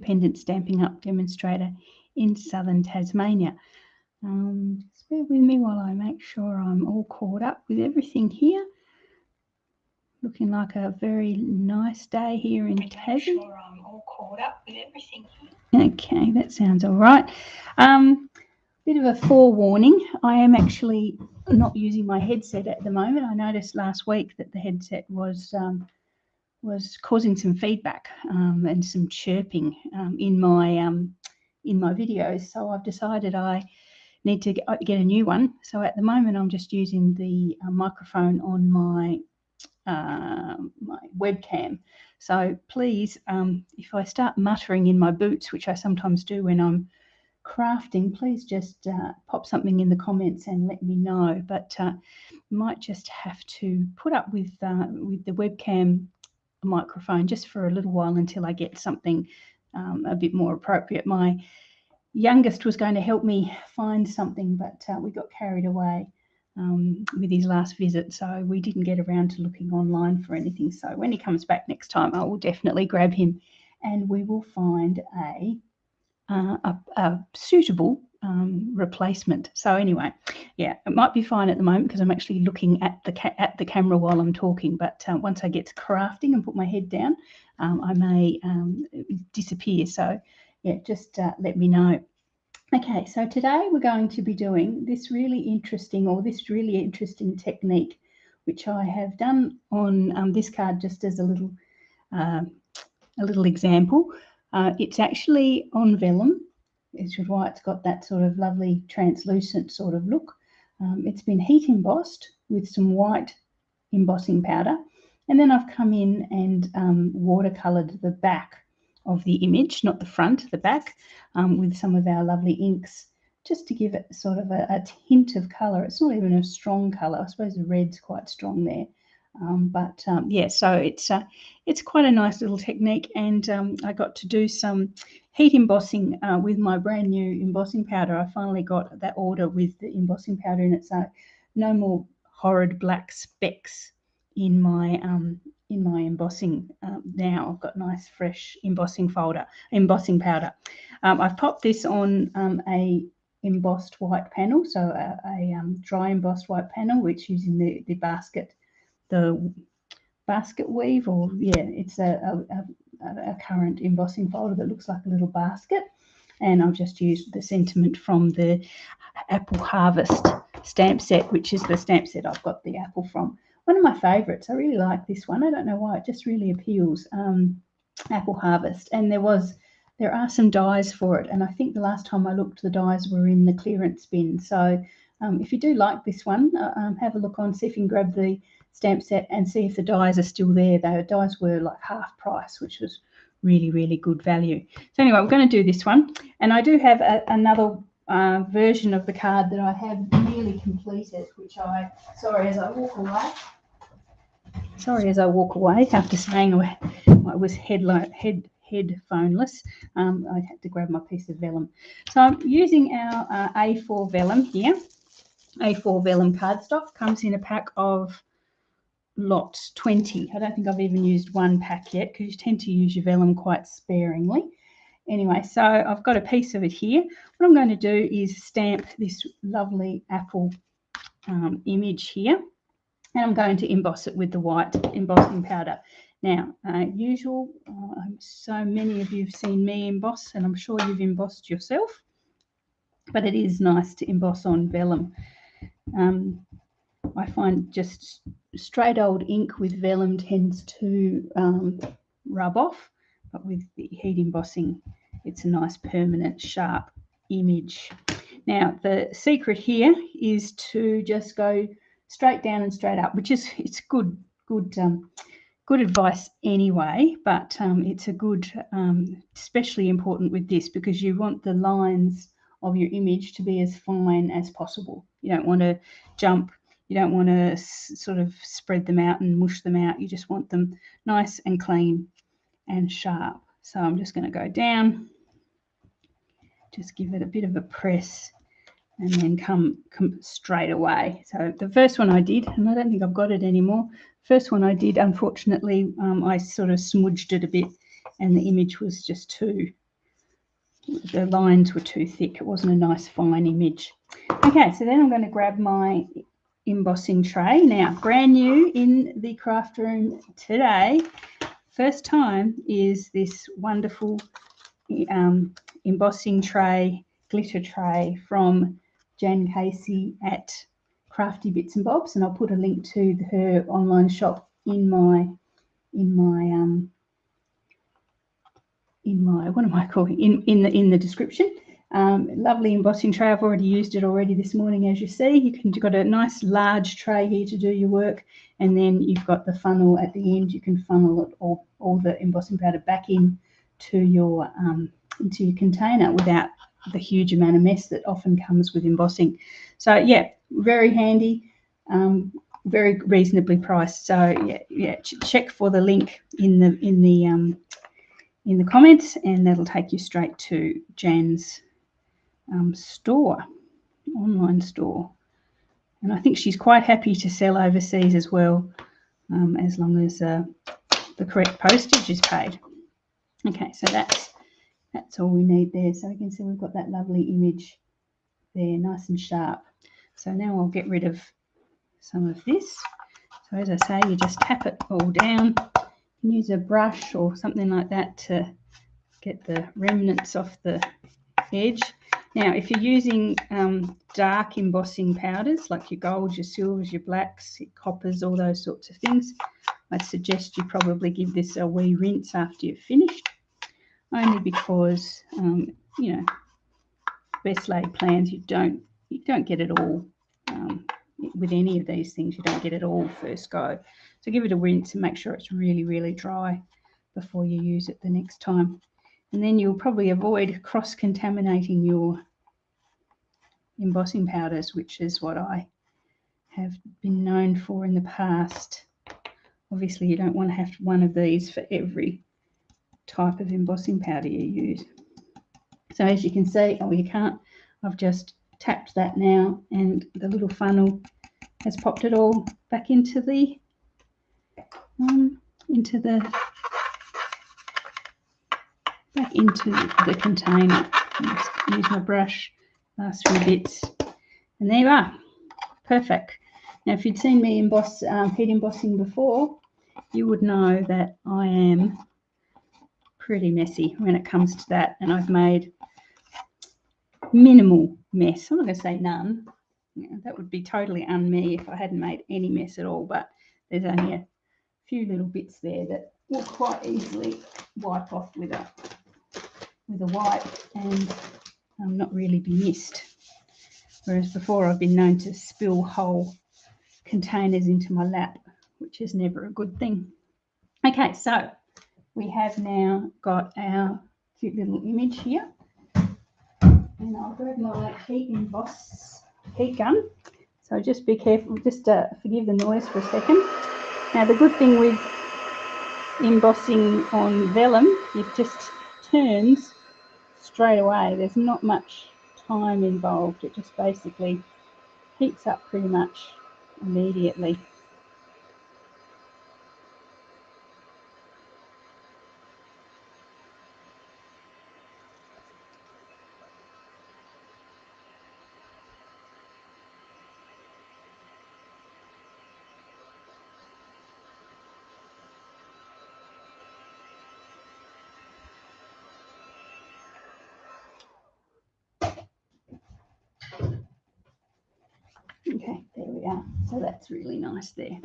independent Stampin' Up demonstrator in southern Tasmania. Just bear with me while I make sure I'm all caught up with everything here. Looking like a very nice day here in Tassie. Sure I'm all caught up with everything here. Okay, that sounds all right. Bit of a forewarning. I am actually not using my headset at the moment. I noticed last week that the headset was causing some feedback and some chirping in my videos. So I've decided I need to get a new one. So at the moment, I'm just using the microphone on my webcam. So please, if I start muttering in my boots, which I sometimes do when I'm crafting, please just pop something in the comments and let me know. But might just have to put up with the webcam microphone just for a little while until I get something a bit more appropriate. My youngest was going to help me find something, but we got carried away with his last visit, so we didn't get around to looking online for anything. So when he comes back next time, I will definitely grab him and we will find a suitable replacement. So anyway, yeah, it might be fine at the moment because I'm actually looking at the camera while I'm talking, but once I get to crafting and put my head down, I may disappear. So yeah, just let me know. Okay, so today we're going to be doing this really interesting technique, which I have done on this card just as a little example. It's actually on vellum, which is why it's got that sort of lovely translucent sort of look. It's been heat embossed with some white embossing powder, and then I've come in and watercoloured the back of the image, not the front, the back, with some of our lovely inks, just to give it sort of a hint of colour. It's not even a strong colour. I suppose the red's quite strong there. Yeah, so it's quite a nice little technique, and I got to do some heat embossing with my brand new embossing powder. I finally got that order with the embossing powder in it, so no more horrid black specks in my embossing. Now I've got nice fresh embossing powder. I've popped this on a embossed white panel, so a dry embossed white panel, which using the basket weave, or yeah, it's a current embossing folder that looks like a little basket. And I've just used the sentiment from the Apple Harvest stamp set, which is the stamp set I've got the apple from. One of my favourites. I really like this one. I don't know why, it just really appeals. Apple Harvest, and there are some dies for it, and I think the last time I looked, the dies were in the clearance bin. So if you do like this one, have a look on, see if you can grab the stamp set and see if the dies are still there. The dies were like half price, which was really, really good value. So anyway, we're going to do this one, and I do have another version of the card that I have nearly completed, which sorry as I walk away after saying I was headphoneless, I had to grab my piece of vellum. So I'm using our A4 vellum here. A4 vellum cardstock comes in a pack of lots, 20. I don't think I've even used one pack yet, because you tend to use your vellum quite sparingly. Anyway, so I've got a piece of it here. What I'm going to do is stamp this lovely apple image here, and I'm going to emboss it with the white embossing powder. Now, so many of you have seen me emboss, and I'm sure you've embossed yourself, but it is nice to emboss on vellum. I find just straight old ink with vellum tends to rub off, but with the heat embossing, it's a nice permanent sharp image. Now, the secret here is to just go straight down and straight up, which is, it's good advice anyway, but it's a good, especially important with this, because you want the lines of your image to be as fine as possible. You don't want to jump, you don't want to sort of spread them out and mush them out. You just want them nice and clean and sharp. So I'm just going to go down, just give it a bit of a press, and then come straight away. So the first one I did, and I don't think I've got it anymore, first one I did, unfortunately, I sort of smudged it a bit, and the image was just too the lines were too thick. It wasn't a nice fine image. Okay, so then I'm going to grab my embossing tray. Now, brand new in the craft room today, first time, is this wonderful embossing tray, glitter tray from Jan Casey at Crafty Bits and Bobs, and I'll put a link to her online shop in my what am I calling in the description. Lovely embossing tray. I've already used it already this morning, as you see. You've got a nice large tray here to do your work, and then you've got the funnel at the end. You can funnel it all the embossing powder back in to your into your container without the huge amount of mess that often comes with embossing. So yeah, very handy, very reasonably priced. So yeah, check for the link in the comments, and that'll take you straight to Jan's store, online store. And I think she's quite happy to sell overseas as well, as long as the correct postage is paid. Okay, so that's all we need there. So you can see we've got that lovely image there, nice and sharp. So now I'll get rid of some of this. So as I say, you just tap it all down. You can use a brush or something like that to get the remnants off the edge. Now, if you're using dark embossing powders like your golds, your silvers, your blacks, your coppers, all those sorts of things, I'd suggest you probably give this a wee rinse after you've finished, only because you know, best laid plans, you don't get it all with any of these things. You don't get it all first go. So give it a rinse and make sure it's really, really dry before you use it the next time. And then you'll probably avoid cross-contaminating your embossing powders, which is what I have been known for in the past. Obviously, you don't want to have one of these for every type of embossing powder you use. So as you can see, oh, you can't, I've just tapped that now, and the little funnel has popped it all back into the container. Just use my brush, last few bits, and there you are, perfect. Now, if you'd seen me emboss heat embossing before, you would know that I am pretty messy when it comes to that, and I've made minimal mess. I'm not going to say none. That would be totally un-me if I hadn't made any mess at all, but there's only a few little bits there that will quite easily wipe off with a wipe and not really be missed. Whereas before, I've been known to spill whole containers into my lap, which is never a good thing. Okay, so we have now got our cute little image here, and I'll grab my heat gun. So just be careful, just forgive the noise for a second. Now, the good thing with embossing on vellum, it just turns straight away. There's not much time involved. It just basically heats up pretty much immediately. Okay, there we are. So that's really nice there.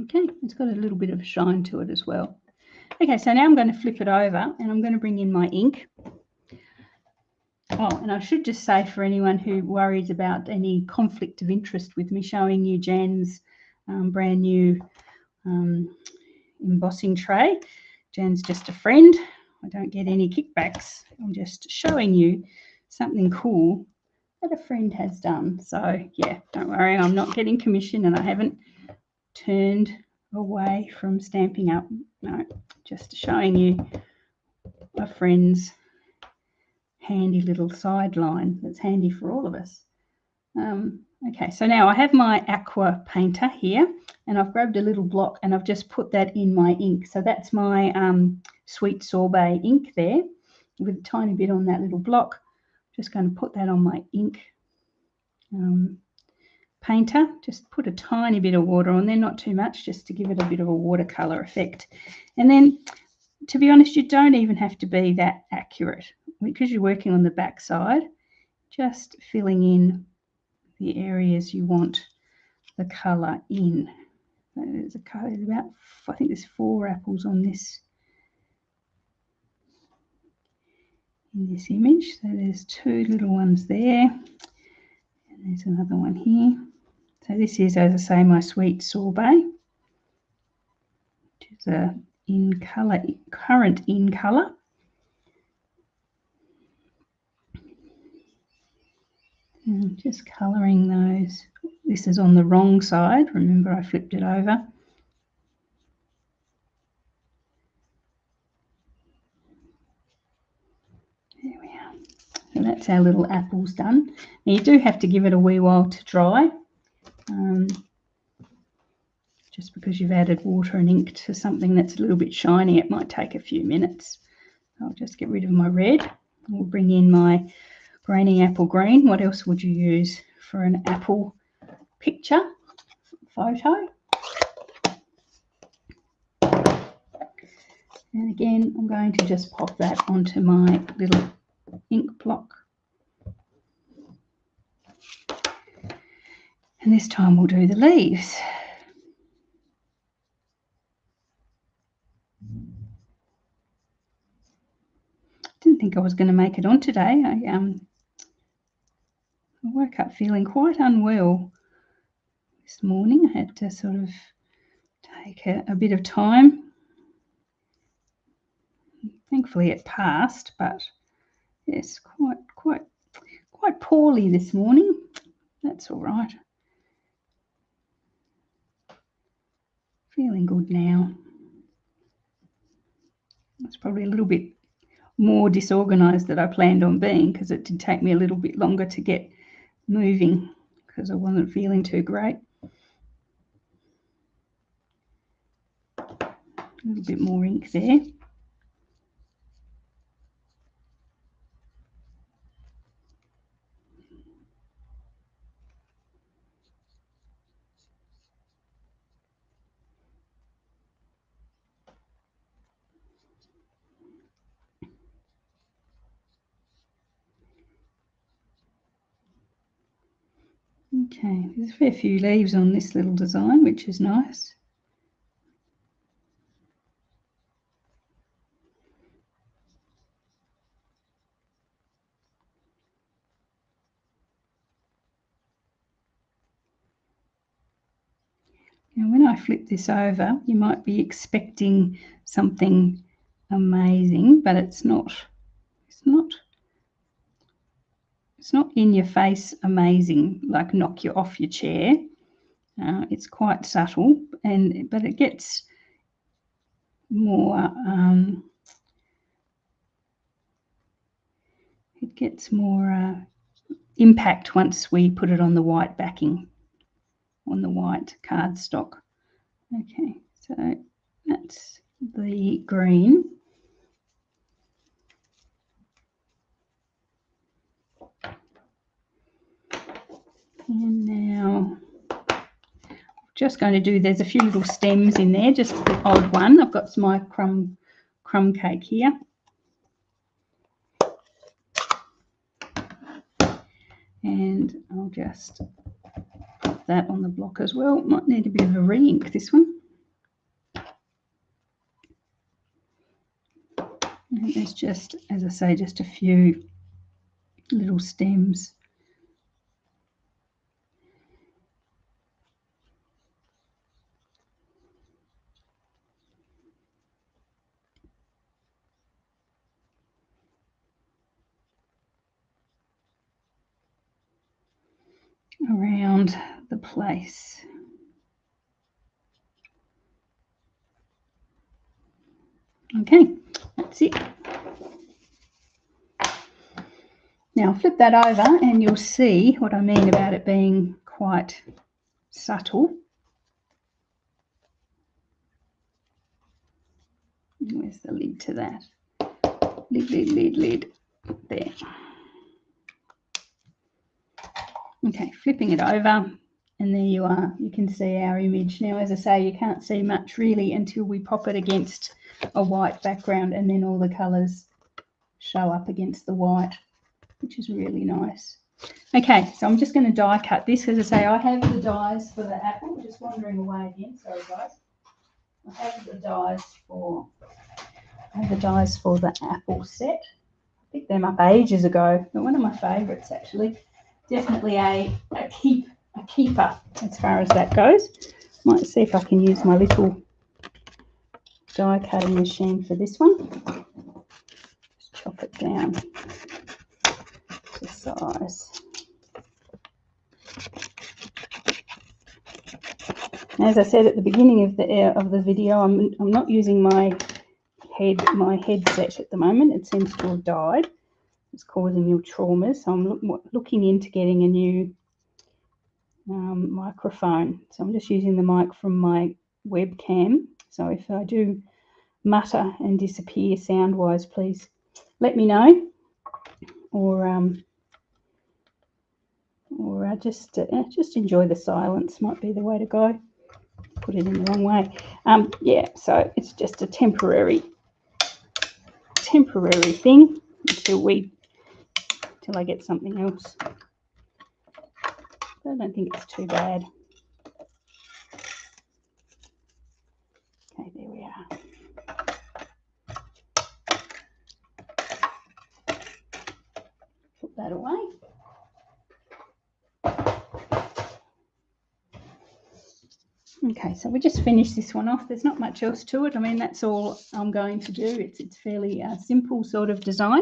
Okay, it's got a little bit of a shine to it as well. Okay, so now I'm going to flip it over and I'm going to bring in my ink. Oh, and I should just say, for anyone who worries about any conflict of interest with me showing you Jan's brand new embossing tray. Jan's just a friend. I don't get any kickbacks. I'm just showing you something cool that a friend has done. So yeah, don't worry, I'm not getting commission and I haven't turned away from Stampin' Up. No, just showing you a friend's handy little sideline that's handy for all of us. Okay, so now I have my aqua painter here, and I've grabbed a little block and I've just put that in my ink. So that's my sweet sorbet ink there with a tiny bit on that little block. Just going to put that on my ink painter. Just put a tiny bit of water on there, not too much, just to give it a bit of a watercolour effect. And then, to be honest, you don't even have to be that accurate because you're working on the back side, just filling in the areas you want the colour in. So there's about, I think there's 4 apples on this, in this image. So there's 2 little ones there, and there's another one here. So this is, as I say, my sweet sorbet, which is a in colour, current in colour. And I'm just colouring those. This is on the wrong side. Remember, I flipped it over. There we are. So that's our little apples done. Now you do have to give it a wee while to dry. Just because you've added water and ink to something that's a little bit shiny, it might take a few minutes. I'll just get rid of my red. We'll bring in my grainy apple green. What else would you use for an apple picture photo? And again, I'm going to just pop that onto my little ink block. And this time we'll do the leaves. Didn't think I was going to make it on today. I woke up feeling quite unwell this morning. I had to sort of take a bit of time. Thankfully it passed, but yes, quite poorly this morning. That's all right. Feeling good now. It's probably a little bit more disorganised than I planned on being, because it did take me a little bit longer to get moving because I wasn't feeling too great. A little bit more ink there. Okay, there's a fair few leaves on this little design, which is nice. Now, when I flip this over, you might be expecting something amazing, but it's not. It's not in your face amazing, like knock you off your chair. It's quite subtle, but it gets more impact once we put it on the white backing, on the white cardstock. Okay, so that's the green. And now just going to do, there's a few little stems in there, just the odd one. I've got my crumb cake here. And I'll just put that on the block as well. Might need a bit of a re-ink, this one. And there's just, as I say, just a few little stems. Around the place. Okay, that's it. Now I'll flip that over and you'll see what I mean about it being quite subtle. Where's the lid to that? Lid. There. Okay, flipping it over, and there you are. You can see our image. Now, as I say, you can't see much really until we pop it against a white background, and then all the colours show up against the white, which is really nice. Okay, so I'm just going to die cut this. As I say, I have the dies for the apple. Just wandering away again, sorry guys. I have the dies for the apple set. I picked them up ages ago. They're one of my favourites actually. Definitely a keeper as far as that goes. Might see if I can use my little die cutting machine for this one. Just chop it down to size. As I said at the beginning of the video, I'm not using my headset at the moment. It seems to have died. It's causing you traumas. So I'm looking into getting a new microphone. So I'm just using the mic from my webcam. So if I do mutter and disappear sound-wise, please let me know, or just enjoy the silence. Might be the way to go. Put it in the wrong way. Yeah, so it's just a temporary thing until I get something else. I don't think it's too bad. Okay, there we are. Put that away. Okay, so we just finished this one off. There's not much else to it. I mean, that's all I'm going to do. It's fairly simple sort of design.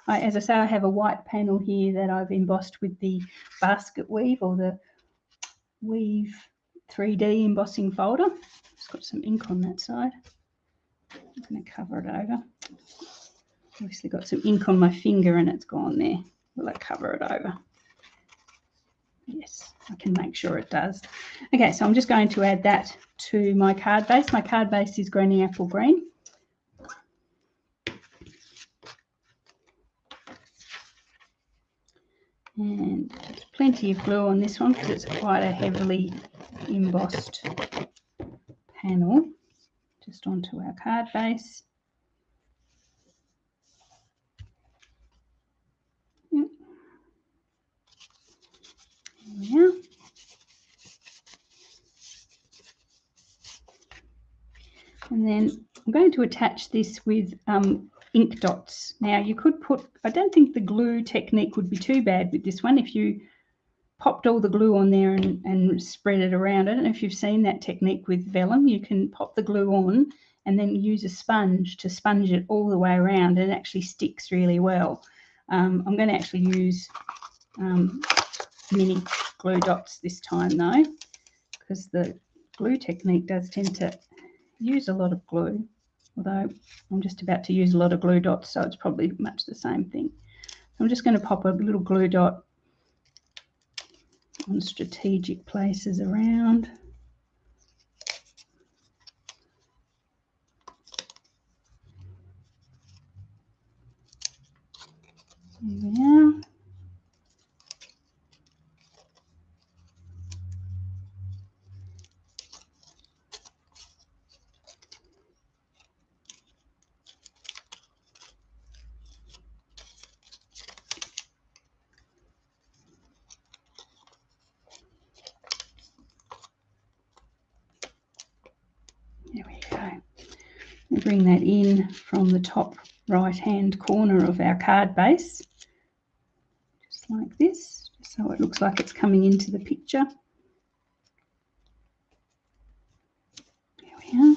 As I say, I have a white panel here that I've embossed with the basket weave, or the Weave 3D embossing folder. It's got some ink on that side. I'm going to cover it over. Obviously got some ink on my finger and it's gone there. Will I cover it over? Yes, I can make sure it does. Okay, so I'm just going to add that to my card base. My card base is Granny Apple Green. And there's plenty of glue on this one because it's quite a heavily embossed panel. Just onto our card base. Yep. There we are. And then I'm going to attach this with ink dots. Now you could put, I don't think the glue technique would be too bad with this one if you popped all the glue on there and spread it around. I don't know if you've seen that technique with vellum. You can pop the glue on and then use a sponge to sponge it all the way around, and it actually sticks really well. I'm going to actually use mini glue dots this time though, because the glue technique does tend to use a lot of glue, although I'm just about to use a lot of glue dots, so it's probably much the same thing. I'm just going to pop a little glue dot on strategic places around. There we are. There we go. We'll bring that in from the top right-hand corner of our card base, just like this, just so it looks like it's coming into the picture. There we are.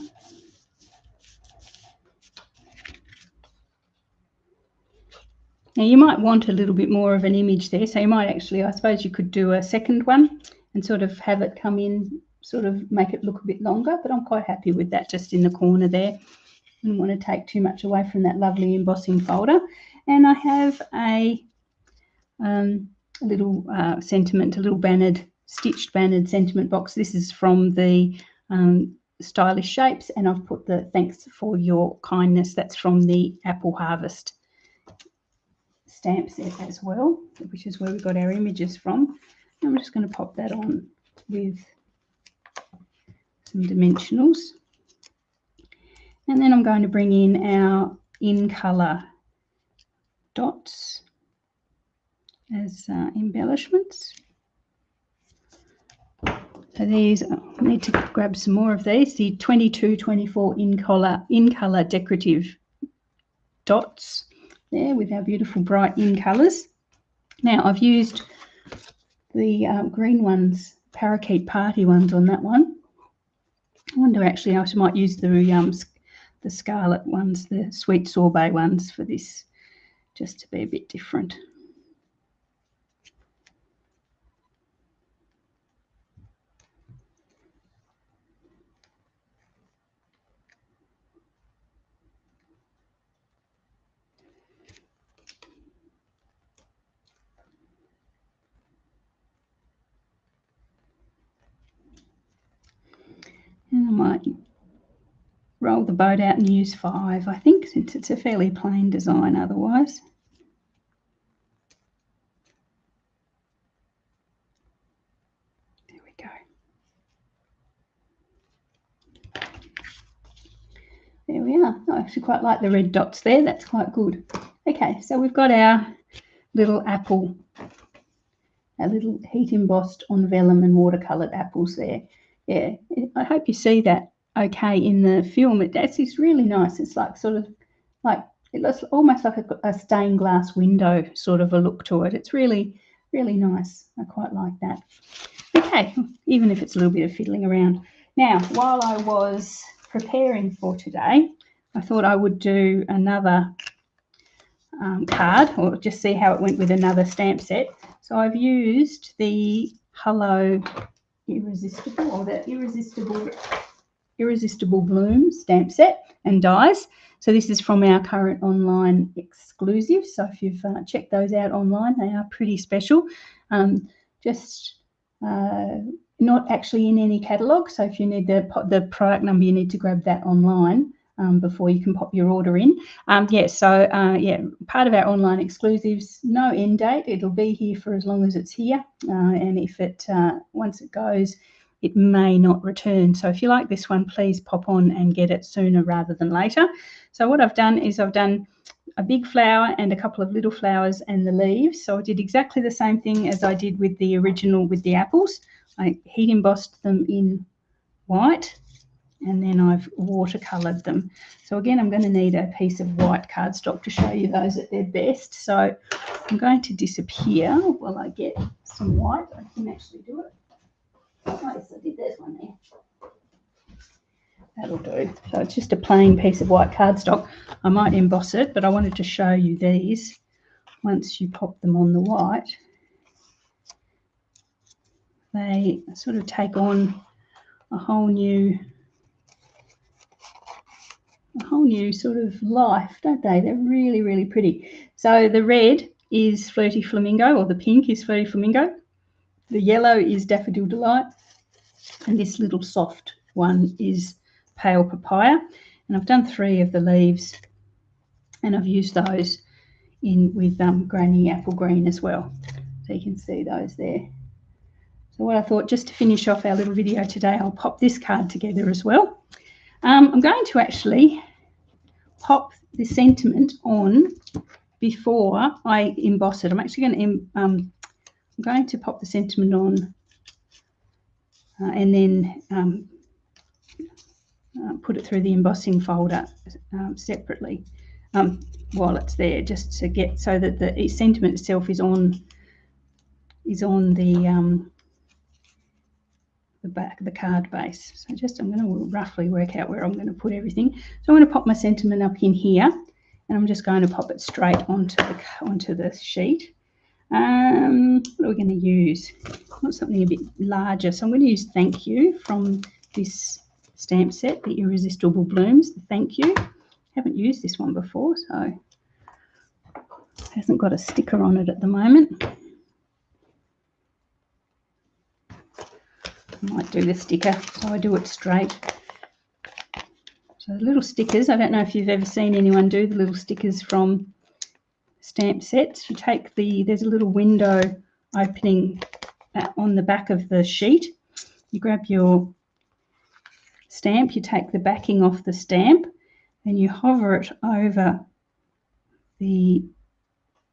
Now you might want a little bit more of an image there, so you might actually, I suppose you could do a second one and sort of have it come in, sort of make it look a bit longer, but I'm quite happy with that just in the corner there. I don't want to take too much away from that lovely embossing folder. And I have a little sentiment, a little bannered stitched bannered sentiment box. This is from the Stylish Shapes, and I've put the thanks for your kindness. That's from the Apple Harvest stamp set as well, which is where we got our images from. I'm just going to pop that on with some dimensionals, and then I'm going to bring in our in colour dots as embellishments. So these, I need to grab some more of these, the 2224 in colour decorative dots there with our beautiful bright in colours. Now I've used the green ones, parakeet party ones on that one. I wonder actually I might use the scarlet ones, the sweet sorbet ones for this, just to be a bit different. And I might roll the boat out and use 5, I think, since it's a fairly plain design otherwise. There we go. There we are. I actually quite like the red dots there. That's quite good. Okay, so we've got our little apple, our little heat embossed on vellum and watercoloured apples there. Yeah, I hope you see that okay in the film. It's really nice. It's like sort of like, it looks almost like a stained glass window sort of a look to it. It's really, really nice. I quite like that. Okay, even if it's a little bit of fiddling around. Now, while I was preparing for today, I thought I would do another card, or just see how it went with another stamp set. So I've used the Hello Irresistible, or the Irresistible Bloom stamp set and dies. So this is from our current online exclusive. So if you've checked those out online, they are pretty special. Not actually in any catalogue. So if you need the product number, you need to grab that online before you can pop your order in. Part of our online exclusives, no end date. It'll be here for as long as it's here, and if it once it goes, it may not return. So if you like this one, please pop on and get it sooner rather than later. So what I've done is I've done a big flower and a couple of little flowers and the leaves. So I did exactly the same thing as I did with the original with the apples. I heat embossed them in white, and then I've watercoloured them. So again, I'm going to need a piece of white cardstock to show you those at their best. So I'm going to disappear while I get some white. I can actually do it. Oh, yes, I did. There's one there. That'll do. So it's just a plain piece of white cardstock. I might emboss it, but I wanted to show you these. Once you pop them on the white, they sort of take on a whole new sort of life, don't they? They're really, really pretty. So the red is Flirty Flamingo, or the pink is Flirty Flamingo. The yellow is Daffodil Delight, and this little soft one is Pale Papaya. And I've done 3 of the leaves, and I've used those in with Granny Apple Green as well. So you can see those there. So what I thought, just to finish off our little video today, I'll pop this card together as well. I'm going to actually pop the sentiment on before I emboss it. I'm actually going to pop the sentiment on and then put it through the embossing folder separately while it's there, just to get so that the sentiment itself is on the back of the card base. So I'm going to roughly work out where I'm going to put everything. So I'm going to pop my sentiment up in here, and I'm just going to pop it straight onto the sheet. What are we going to use? I want something a bit larger, so I'm going to use Thank You from this stamp set, the Irresistible Blooms. The Thank You. I haven't used this one before, so it hasn't got a sticker on it at the moment. might do the sticker, so I do it straight. So the little stickers, I don't know if you've ever seen anyone do the little stickers from stamp sets. You take there's a little window opening on the back of the sheet. You grab your stamp, you take the backing off the stamp, and you hover it over the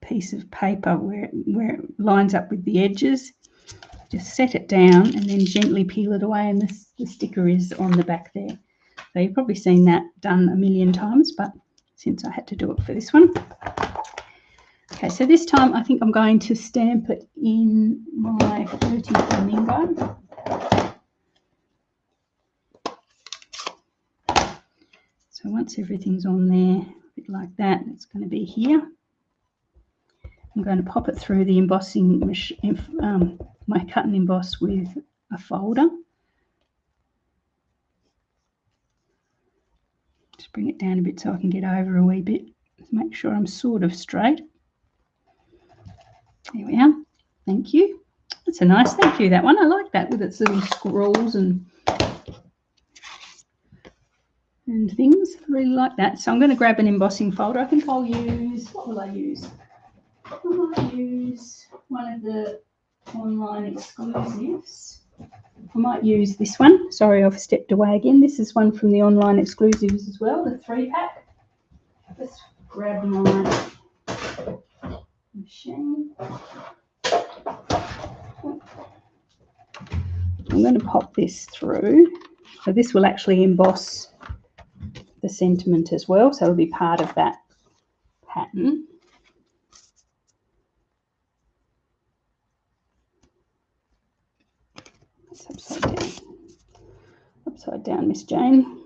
piece of paper where it lines up with the edges. Just set it down and then gently peel it away, and the sticker is on the back there. So you've probably seen that done a million times, but since I had to do it for this one. Okay, so this time I think I'm going to stamp it in my Fruity Flamingo. So once everything's on there, a bit like that, it's going to be here. I'm going to pop it through the embossing machine, my cut and emboss with a folder. Just bring it down a bit so I can get over a wee bit. Just make sure I'm sort of straight. There we are. Thank you. That's a nice thank you, that one. I like that with its little scrolls and things. I really like that. So I'm going to grab an embossing folder. I think I'll use, what will I use? I might use one of the online exclusives. I might use this one. Sorry, I've stepped away again. This is one from the online exclusives as well, the 3-pack. Let's grab my machine. I'm going to pop this through. So this will actually emboss the sentiment as well, so it'll be part of that pattern. It's upside down, Miss Jane.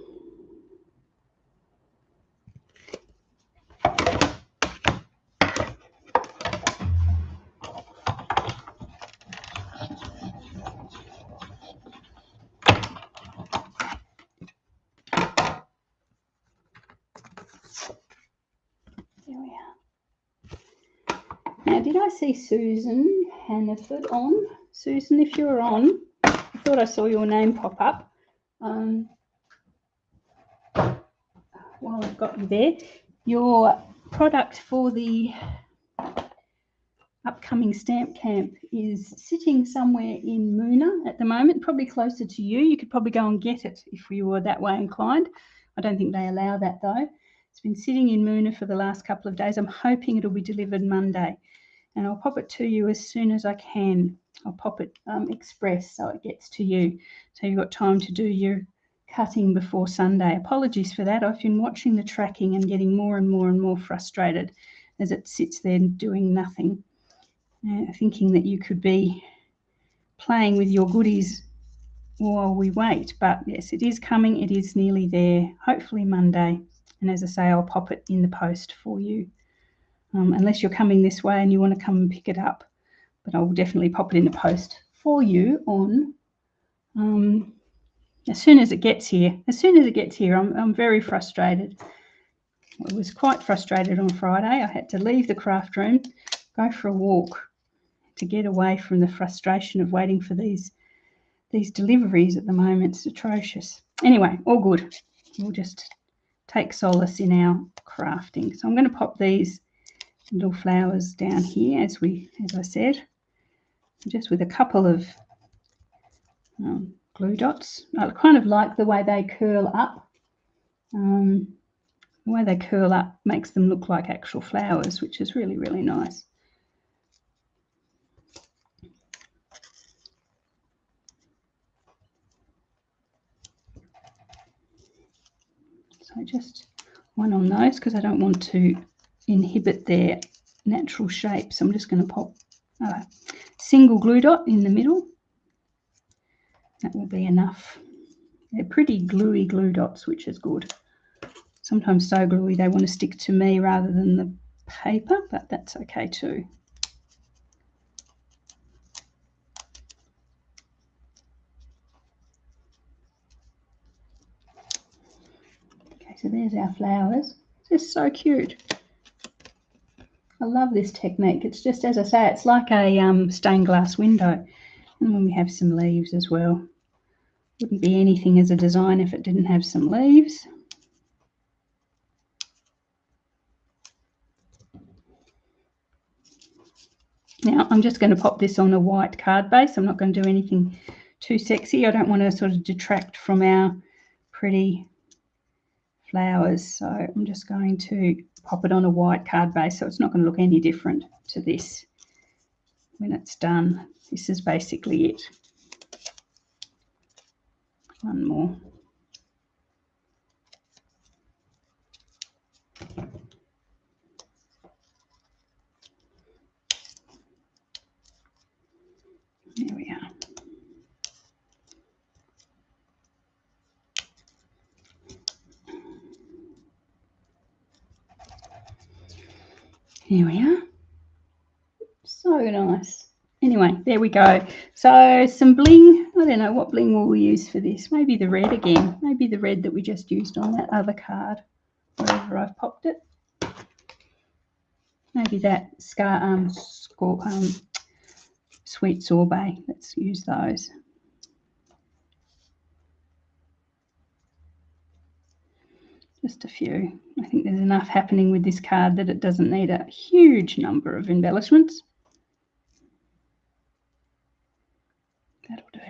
There we are. Now, did I see Susan Hannaford on? Susan, if you're on, I thought I saw your name pop up. While I've got you there, your product for the upcoming stamp camp is sitting somewhere in Moona at the moment, probably closer to you. You could probably go and get it if you were that way inclined. I don't think they allow that though. It's been sitting in Moona for the last couple of days. I'm hoping it'll be delivered Monday, and I'll pop it to you as soon as I can. I'll pop it express so it gets to you, so you've got time to do your cutting before Sunday. Apologies for that. I've been watching the tracking and getting more and more frustrated as it sits there doing nothing, thinking that you could be playing with your goodies while we wait. But yes, it is coming. It is nearly there, hopefully Monday. And as I say, I'll pop it in the post for you, unless you're coming this way and you want to come and pick it up. But I will definitely pop it in the post for you on as soon as it gets here. As soon as it gets here, I'm very frustrated. I was quite frustrated on Friday. I had to leave the craft room, go for a walk to get away from the frustration of waiting for these deliveries at the moment. It's atrocious. Anyway, all good. We'll just take solace in our crafting. So I'm going to pop these little flowers down here, as I said, just with a couple of glue dots. I kind of like the way they curl up. The way they curl up makes them look like actual flowers, which is really, really nice. So just one on those because I don't want to inhibit their natural shape. So I'm just going to pop a single glue dot in the middle. That will be enough. They're pretty gluey glue dots, which is good. Sometimes so gluey they want to stick to me rather than the paper, but that's okay too. Okay, so there's our flowers. It's just so cute. I love this technique. It's just, as I say, it's like a stained glass window. And then we have some leaves as well. Wouldn't be anything as a design if it didn't have some leaves. Now I'm just going to pop this on a white card base. I'm not going to do anything too sexy. I don't want to sort of detract from our pretty flowers. So I'm just going to pop it on a white card base, so it's not going to look any different to this when it's done. This is basically it. One more. There we are. Here we are. So nice. Anyway, there we go. So some bling. I don't know what bling will we use for this. Maybe the red again. Maybe the red that we just used on that other card, wherever I've popped it. Maybe that sweet sorbet. Let's use those. Just a few. I think there's enough happening with this card that it doesn't need a huge number of embellishments. That'll do.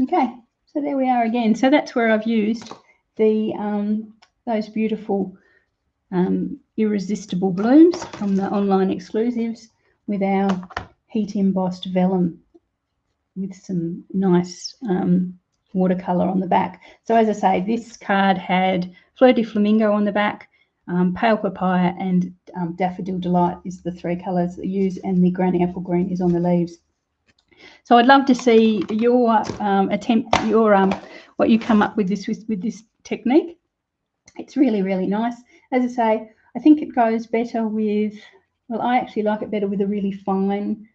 Okay, so there we are again. So that's where I've used the those beautiful irresistible blooms from the online exclusives with our heat embossed vellum with some nice watercolour on the back. So as I say, this card had Fleur de Flamingo on the back, Pale Papaya and Daffodil Delight is the three colours that I use, and the Granny Apple Green is on the leaves. So I'd love to see your what you come up with this technique. It's really, really nice. As I say, I think it goes better with, well, I actually like it better with a really fine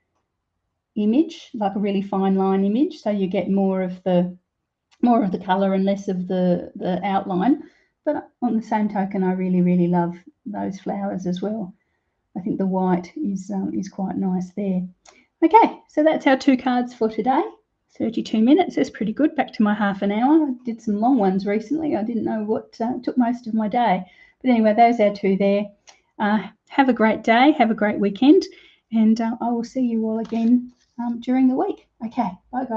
image, like a really fine line image, so you get more of the colour and less of the outline. But on the same token, I really, really love those flowers as well. I think the white is quite nice there. Okay, so that's our 2 cards for today. 32 minutes, that's pretty good. Back to my half an hour. I did some long ones recently. I didn't know what took most of my day. But anyway, those are 2 there. Have a great day. Have a great weekend. And I will see you all again during the week. Okay, bye guys.